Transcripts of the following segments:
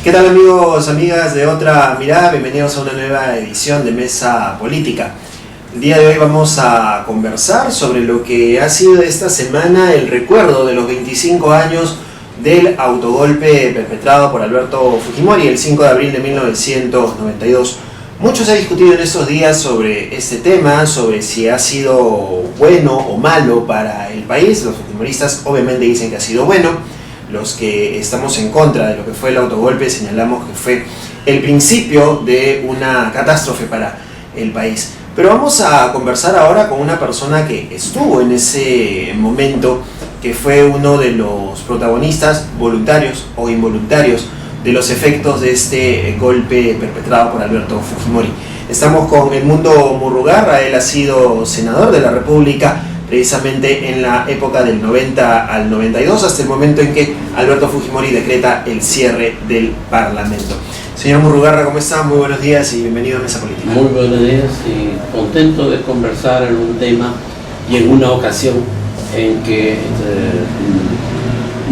¿Qué tal amigos, amigas de Otra Mirada? Bienvenidos a una nueva edición de Mesa Política. El día de hoy vamos a conversar sobre lo que ha sido esta semana el recuerdo de los 25 años del autogolpe perpetrado por Alberto Fujimori el 5 de abril de 1992. Mucho se ha discutido en estos días sobre este tema, sobre si ha sido bueno o malo para el país. Los fujimoristas obviamente dicen que ha sido bueno. Los que estamos en contra de lo que fue el autogolpe señalamos que fue el principio de una catástrofe para el país. Pero vamos a conversar ahora con una persona que estuvo en ese momento, que fue uno de los protagonistas voluntarios o involuntarios de los efectos de este golpe perpetrado por Alberto Fujimori. Estamos con Edmundo Murrugarra. Él ha sido senador de la República precisamente en la época del 90 al 92, hasta el momento en que Alberto Fujimori decreta el cierre del Parlamento. Señor Murrugarra, ¿cómo está? Muy buenos días y bienvenido a Mesa Política. Muy buenos días y contento de conversar en un tema y en una ocasión en que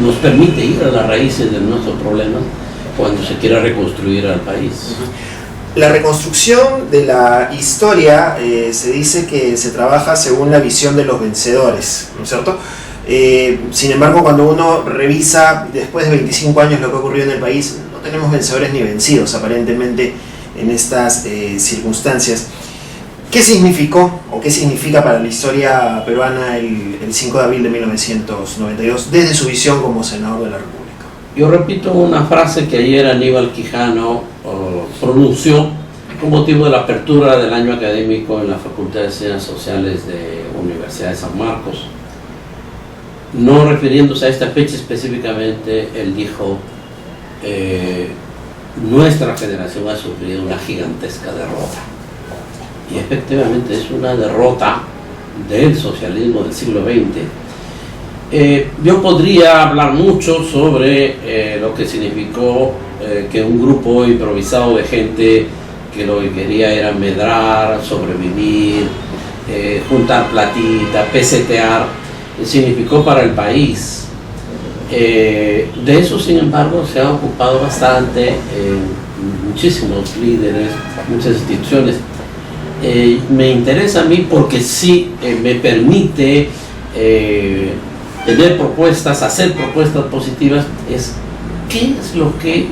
nos permite ir a las raíces de nuestros problemas cuando se quiera reconstruir al país. La reconstrucción de la historia se dice que se trabaja según la visión de los vencedores, ¿no es cierto? Sin embargo, cuando uno revisa después de 25 años lo que ocurrió en el país, no tenemos vencedores ni vencidos aparentemente en estas circunstancias. ¿Qué significó o qué significa para la historia peruana el 5 de abril de 1992 desde su visión como senador de la República? Yo repito una frase que ayer Aníbal Quijano pronunció con motivo de la apertura del año académico en la Facultad de Ciencias Sociales de la Universidad de San Marcos. No refiriéndose a esta fecha específicamente, él dijo: nuestra generación ha sufrido una gigantesca derrota. Y efectivamente es una derrota del socialismo del siglo XX. Yo podría hablar mucho sobre lo que significó que un grupo improvisado de gente que lo que quería era medrar, sobrevivir, juntar platita, pesetear, significó para el país. De eso, sin embargo, se ha ocupado bastante muchísimos líderes, muchas instituciones. Me interesa a mí porque sí me permite tener propuestas, hacer propuestas positivas. Es qué es lo que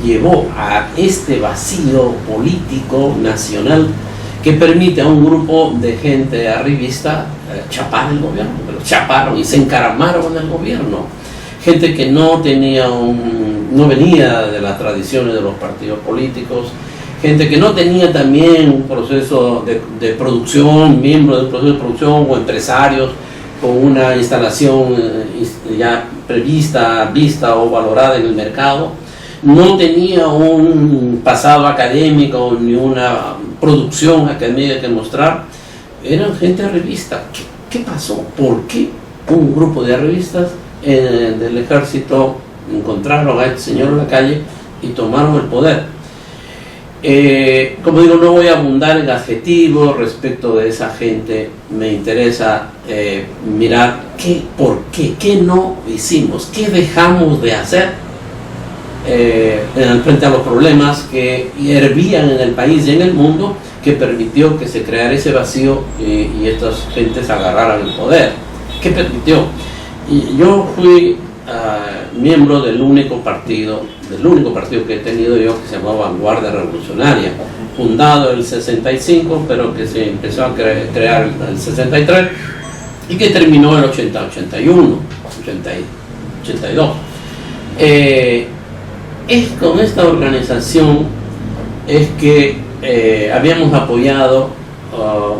llevó a este vacío político nacional que permite a un grupo de gente arribista chapar el gobierno. Pero chaparon y se encaramaron en el gobierno. Gente que no venía de las tradiciones de los partidos políticos, gente que no tenía también un proceso de producción, miembros del proceso de producción o empresarios con una instalación ya prevista, vista o valorada en el mercado, no tenía un pasado académico ni una producción académica que mostrar, eran gente arribista. ¿Qué pasó? ¿Por qué un grupo de arribistas del ejército encontraron a este señor en la calle y tomaron el poder? Como digo, no voy a abundar en adjetivos respecto de esa gente. Me interesa mirar por qué no hicimos, qué dejamos de hacer frente a los problemas que hervían en el país y en el mundo, que permitió que se creara ese vacío y estas gentes agarraran el poder. ¿Qué permitió? Y yo fui miembro del único partido que he tenido yo, que se llamaba Vanguardia Revolucionaria, fundado en el 65, pero que se empezó a crear en el 63 y que terminó en el 81, 82. Es con esta organización es que habíamos apoyado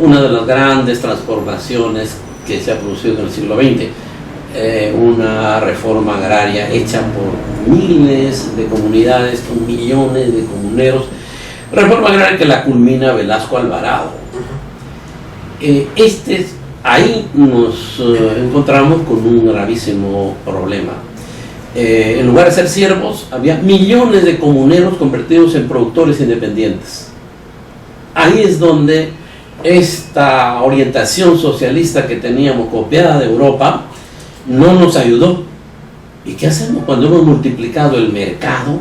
una de las grandes transformaciones que se ha producido en el siglo XX. Una reforma agraria hecha por miles de comunidades, con millones de comuneros, reforma agraria que la culmina Velasco Alvarado. Ahí nos encontramos con un gravísimo problema. En lugar de ser siervos, había millones de comuneros convertidos en productores independientes. Ahí es donde esta orientación socialista que teníamos copiada de Europa no nos ayudó. ¿Y qué hacemos cuando hemos multiplicado el mercado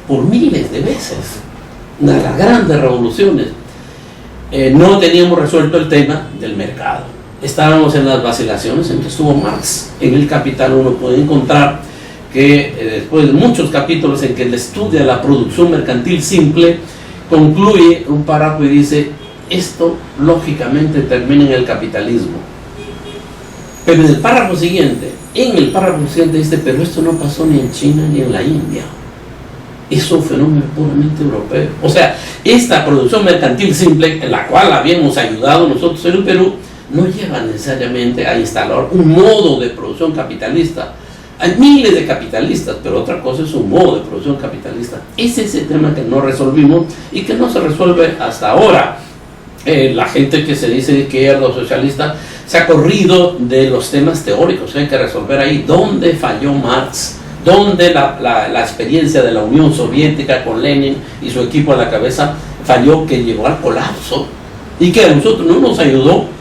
por miles de veces. Una de las grandes revoluciones. No teníamos resuelto el tema del mercado. Estábamos en las vacilaciones en que estuvo Marx. En el Capital uno puede encontrar que después de muchos capítulos en que él estudia la producción mercantil simple, concluye un párrafo y dice: esto lógicamente termina en el capitalismo. Pero en el párrafo siguiente dice: pero esto no pasó ni en China ni en la India. Es un fenómeno puramente europeo. O sea, esta producción mercantil simple, en la cual habíamos ayudado nosotros en el Perú, no lleva necesariamente a instalar un modo de producción capitalista. Hay miles de capitalistas, pero otra cosa es un modo de producción capitalista. Ese es el tema que no resolvimos y que no se resuelve hasta ahora. La gente que se dice de izquierda o socialista se ha corrido de los temas teóricos que hay que resolver ahí. ¿Dónde falló Marx? ¿Dónde la experiencia de la Unión Soviética con Lenin y su equipo a la cabeza falló, que llevó al colapso? Y que a nosotros no nos ayudó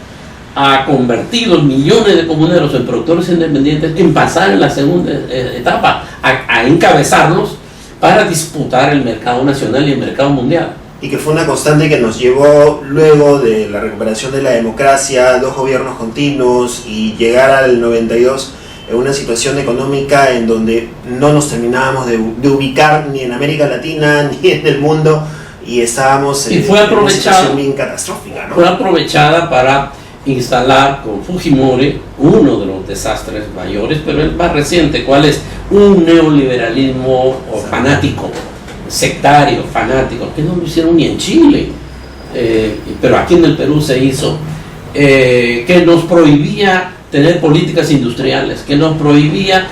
a convertir los millones de comuneros en productores independientes, en pasar en la segunda etapa, a encabezarlos para disputar el mercado nacional y el mercado mundial. Y que fue una constante que nos llevó, luego de la recuperación de la democracia, 2 gobiernos continuos y llegar al 92 en una situación económica en donde no nos terminábamos de ubicar ni en América Latina ni en el mundo, y estábamos en una situación bien catastrófica, ¿no? Fue aprovechada para instalar con Fujimori uno de los desastres mayores, pero el más reciente. ¿Cuál es? Un neoliberalismo fanático, sectario, fanático, que no lo hicieron ni en Chile, pero aquí en el Perú se hizo, que nos prohibía tener políticas industriales, que nos prohibía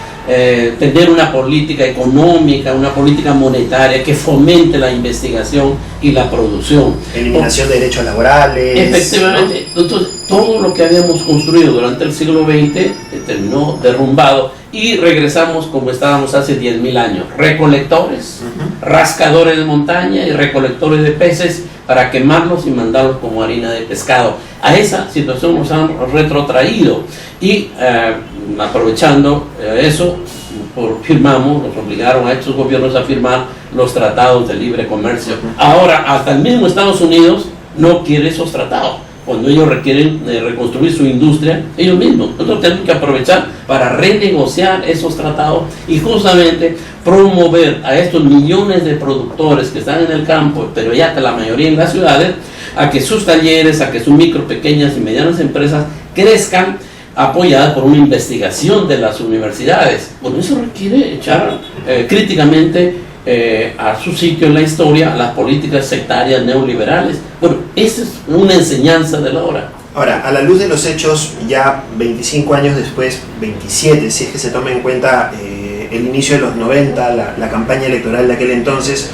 tener una política económica, una política monetaria que fomente la investigación y la producción. Eliminación de derechos laborales. Efectivamente, ¿no? Entonces, todo lo que habíamos construido durante el siglo XX terminó derrumbado y regresamos como estábamos hace 10.000 años. Recolectores, rascadores de montaña y recolectores de peces para quemarlos y mandarlos como harina de pescado. A esa situación nos han retrotraído y aprovechando eso, nos obligaron a estos gobiernos a firmar los tratados de libre comercio. Ahora, hasta el mismo Estados Unidos no quiere esos tratados. Cuando ellos requieren reconstruir su industria, ellos mismos. Nosotros tenemos que aprovechar para renegociar esos tratados y justamente promover a estos millones de productores que están en el campo, pero ya que la mayoría en las ciudades, a que sus talleres, a que sus micro, pequeñas y medianas empresas crezcan, apoyadas por una investigación de las universidades. Bueno, eso requiere echar críticamente a su sitio en la historia las políticas sectarias neoliberales. Bueno, esa es una enseñanza de la hora. Ahora, a la luz de los hechos, ya 25 años después, 27, si es que se toma en cuenta el inicio de los 90, la campaña electoral de aquel entonces,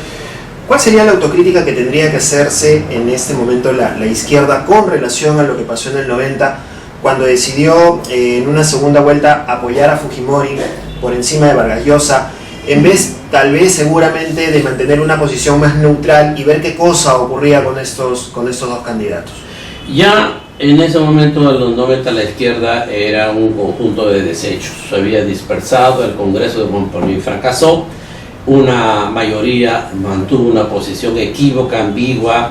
¿cuál sería la autocrítica que tendría que hacerse en este momento la izquierda con relación a lo que pasó en el 90, cuando decidió en una segunda vuelta apoyar a Fujimori por encima de Vargas Llosa, en vez tal vez seguramente de mantener una posición más neutral y ver qué cosa ocurría con estos 2 candidatos? Ya en ese momento de los 90 la izquierda era un conjunto de desechos. Se había dispersado, el Congreso de Montpellier fracasó, una mayoría mantuvo una posición equívoca, ambigua,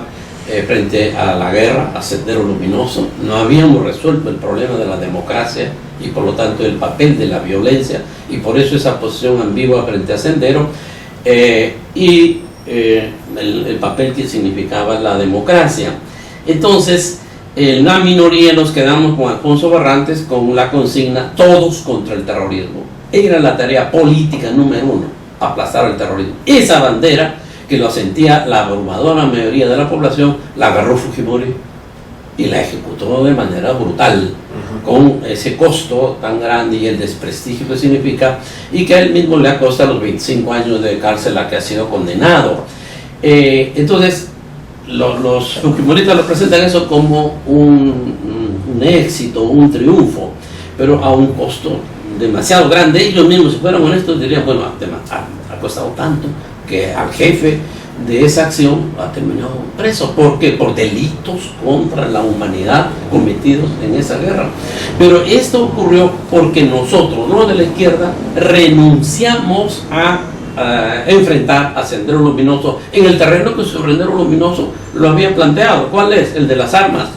frente a la guerra, a Sendero Luminoso. No habíamos resuelto el problema de la democracia y por lo tanto el papel de la violencia, y por eso esa posición ambigua frente a Sendero y el papel que significaba la democracia. Entonces, en la minoría nos quedamos con Alfonso Barrantes con la consigna todos contra el terrorismo. Era la tarea política número 1, aplastar el terrorismo. Esa bandera, que lo sentía la abrumadora mayoría de la población, la agarró Fujimori y la ejecutó de manera brutal, con ese costo tan grande y el desprestigio que significa, y que a él mismo le ha costado los 25 años de cárcel a que ha sido condenado. Entonces, los fujimoristas lo presentan eso como un éxito, un triunfo, pero a un costo demasiado grande. Ellos mismos, si fueran honestos, dirían, bueno, ha costado tanto que al jefe de esa acción ha terminado preso. ¿Por qué? Por delitos contra la humanidad cometidos en esa guerra. Pero esto ocurrió porque nosotros, los de la izquierda, renunciamos a enfrentar a Sendero Luminoso en el terreno que su Sendero Luminoso lo había planteado. ¿Cuál es? El de las armas.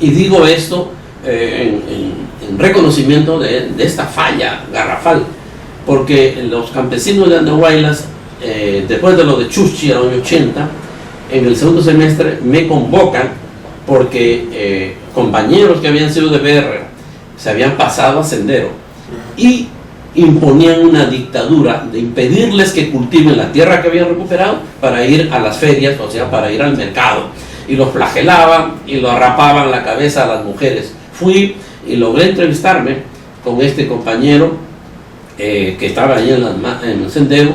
Y digo esto en reconocimiento de esta falla garrafal, porque los campesinos de Andahuaylas, después de lo de Chuchi en el año 80, en el segundo semestre me convocan porque compañeros que habían sido de BR se habían pasado a Sendero y imponían una dictadura de impedirles que cultiven la tierra que habían recuperado para ir a las ferias, o sea, para ir al mercado, y los flagelaban y lo arrapaban la cabeza a las mujeres. Fui y logré entrevistarme con este compañero que estaba ahí en el Sendero.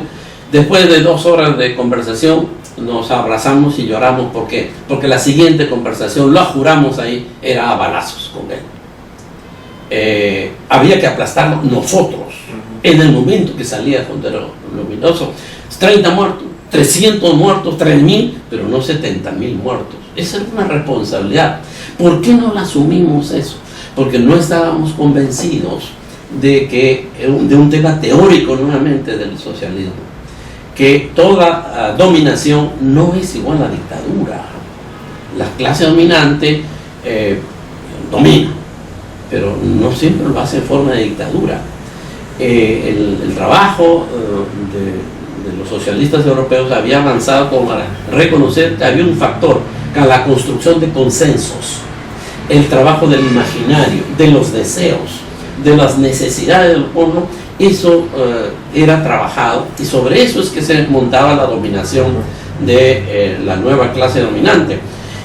Después de 2 horas de conversación nos abrazamos y lloramos. ¿Por qué? Porque la siguiente conversación, lo juramos ahí, era a balazos con él. Había que aplastarlo nosotros en el momento que salía Sendero Luminoso. 30 muertos, 300 muertos, 3.000, pero no 70.000 muertos. Esa es una responsabilidad. ¿Por qué no la asumimos eso? Porque no estábamos convencidos de un tema teórico nuevamente del socialismo, que toda dominación no es igual a dictadura. La clase dominante domina, pero no siempre lo hace en forma de dictadura. El trabajo de los socialistas europeos había avanzado como para reconocer que había un factor, que la construcción de consensos, el trabajo del imaginario, de los deseos, de las necesidades del pueblo. Eso era trabajado, y sobre eso es que se montaba la dominación de la nueva clase dominante.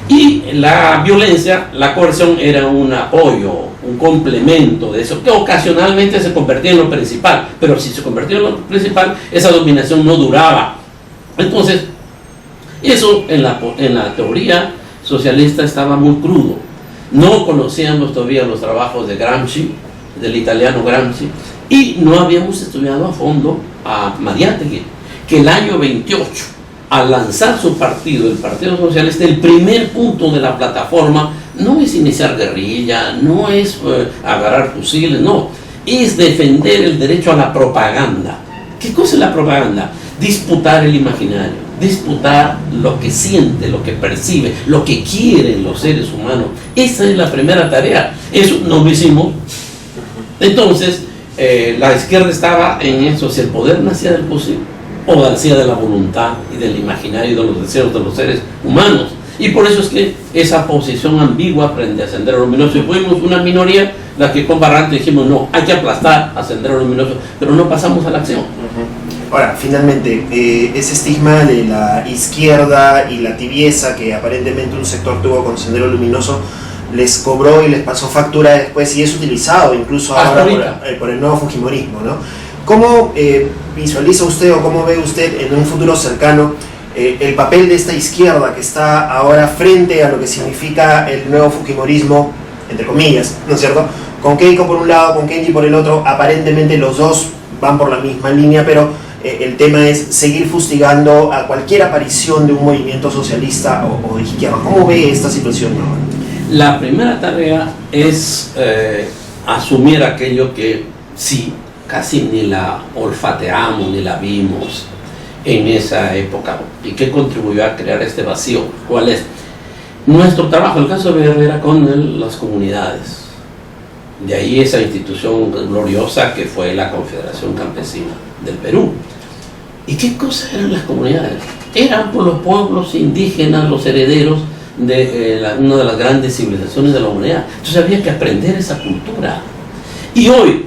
Y la violencia, la coerción, era un apoyo, un complemento de eso, que ocasionalmente se convertía en lo principal, pero si se convertía en lo principal, esa dominación no duraba. Entonces, eso en la teoría socialista estaba muy crudo. No conocíamos todavía los trabajos de Gramsci, del italiano Gramsci, y no habíamos estudiado a fondo a Mariátegui, que el año 28, al lanzar su partido, el Partido Socialista, el primer punto de la plataforma no es iniciar guerrilla, no es agarrar fusiles, no, es defender el derecho a la propaganda. ¿Qué cosa es la propaganda? Disputar el imaginario, disputar lo que siente, lo que percibe, lo que quieren los seres humanos. Esa es la primera tarea. Eso no lo hicimos. Entonces, la izquierda estaba en eso: si el poder nacía del posible o nacía de la voluntad y del imaginario y de los deseos de los seres humanos. Y por eso es que esa posición ambigua frente a Sendero Luminoso, y fuimos una minoría la que con Barrantes dijimos no, hay que aplastar a Sendero Luminoso, pero no pasamos a la acción. Ahora, finalmente, ese estigma de la izquierda y la tibieza que aparentemente un sector tuvo con Sendero Luminoso les cobró y les pasó factura después, y es utilizado incluso ahora por el nuevo fujimorismo, ¿no? ¿Cómo visualiza usted o cómo ve usted en un futuro cercano el papel de esta izquierda que está ahora frente a lo que significa el nuevo fujimorismo, entre comillas, ¿no es cierto? Con Keiko por un lado, con Kenji por el otro, aparentemente los dos van por la misma línea, pero el tema es seguir fustigando a cualquier aparición de un movimiento socialista o de izquierda. ¿Cómo ve esta situación ahora? La primera tarea es asumir aquello que sí, casi ni la olfateamos ni la vimos en esa época, y que contribuyó a crear este vacío. ¿Cuál es? Nuestro trabajo, el caso de BR, era con las comunidades. De ahí esa institución gloriosa que fue la Confederación Campesina del Perú. ¿Y qué cosas eran las comunidades? Eran por los pueblos indígenas, los herederos de una de las grandes civilizaciones de la humanidad. Entonces había que aprender esa cultura. Y hoy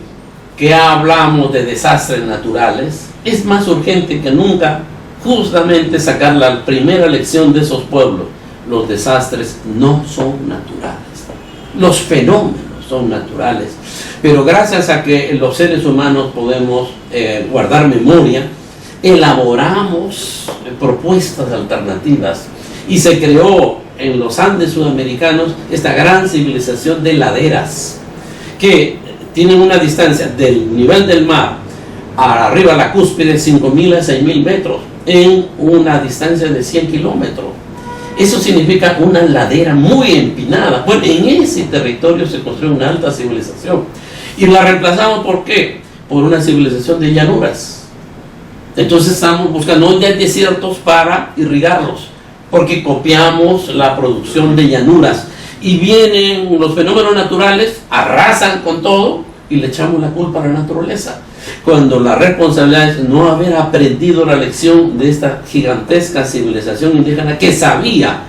que hablamos de desastres naturales, es más urgente que nunca justamente sacar la primera lección de esos pueblos. Los desastres no son naturales, los fenómenos son naturales, pero gracias a que los seres humanos podemos guardar memoria, elaboramos propuestas alternativas, y se creó en los Andes sudamericanos esta gran civilización de laderas que tienen una distancia del nivel del mar arriba a la cúspide de 5.000 a 6.000 metros en una distancia de 100 kilómetros. Eso significa una ladera muy empinada. Bueno, en ese territorio se construyó una alta civilización, y la reemplazamos ¿por qué? Por una civilización de llanuras. Entonces estamos buscando ya desiertos para irrigarlos, porque copiamos la producción de llanuras. Y vienen los fenómenos naturales, arrasan con todo y le echamos la culpa a la naturaleza. Cuando la responsabilidad es no haber aprendido la lección de esta gigantesca civilización indígena que sabía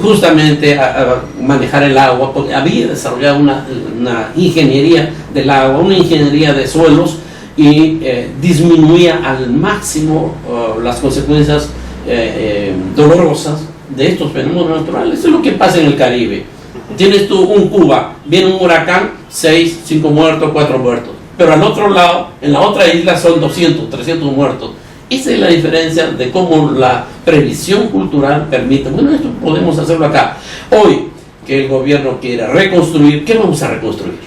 justamente a manejar el agua, porque había desarrollado una ingeniería del agua, una ingeniería de suelos, y disminuía al máximo las consecuencias dolorosas de estos fenómenos naturales. Eso es lo que pasa en el Caribe. Tienes tú un Cuba, viene un huracán, 6, 5 muertos, 4 muertos. Pero al otro lado, en la otra isla son 200, 300 muertos. Esa es la diferencia de cómo la previsión cultural permite. Bueno, esto podemos hacerlo acá. Hoy, que el gobierno quiere reconstruir, ¿qué vamos a reconstruir?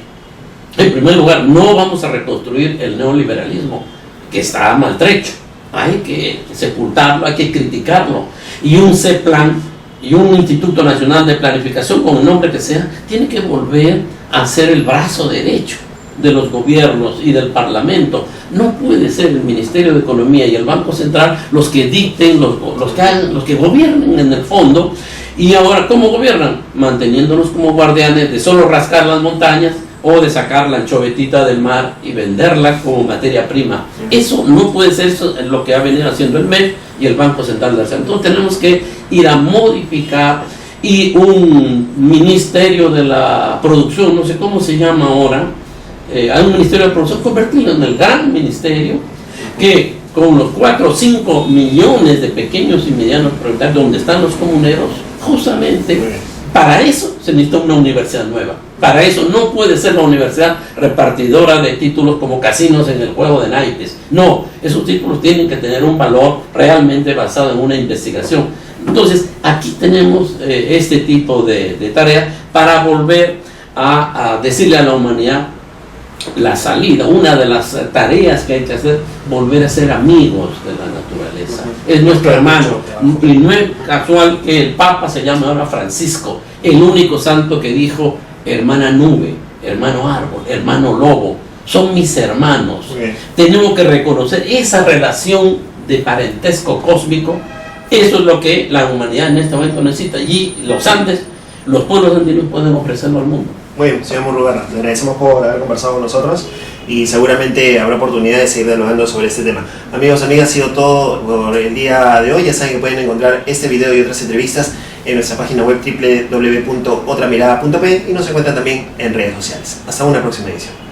En primer lugar, no vamos a reconstruir el neoliberalismo, que está maltrecho. Hay que sepultarlo, hay que criticarlo. Y un CEPLAN y un Instituto Nacional de Planificación, con el nombre que sea, tiene que volver a ser el brazo derecho de los gobiernos y del Parlamento. No puede ser el Ministerio de Economía y el Banco Central los que dicten, los que gobiernen en el fondo. Y ahora, ¿cómo gobiernan? Manteniéndonos como guardianes de solo rascar las montañas o de sacar la anchovetita del mar y venderla como materia prima. Eso no puede ser, eso es lo que ha venido haciendo el MEF y el Banco Central de Argentina. Entonces tenemos que ir a modificar, y un ministerio de la producción, no sé cómo se llama ahora, hay un ministerio de producción, convertirlo en el gran ministerio, que con los 4 o 5 millones de pequeños y medianos propietarios donde están los comuneros, justamente para eso se necesita una universidad nueva. Para eso no puede ser la universidad repartidora de títulos como casinos en el juego de naipes. No, esos títulos tienen que tener un valor realmente basado en una investigación. Entonces, aquí tenemos este tipo de tarea para volver a decirle a la humanidad la salida. Una de las tareas que hay que hacer, volver a ser amigos de la naturaleza. Es nuestro hermano. Y no es casual que el Papa se llame ahora Francisco, el único santo que dijo: hermana nube, hermano árbol, hermano lobo, son mis hermanos. Tenemos que reconocer esa relación de parentesco cósmico. Eso es lo que la humanidad en este momento necesita, y los Andes, los pueblos andinos, pueden ofrecerlo al mundo. Muy bien, señor Murrugarra, le agradecemos por haber conversado con nosotros y seguramente habrá oportunidad de seguir dialogando sobre este tema. Amigos, amigas, ha sido todo por el día de hoy. Ya saben que pueden encontrar este video y otras entrevistas en nuestra página web www.otramirada.p, y nos encuentran también en redes sociales. Hasta una próxima edición.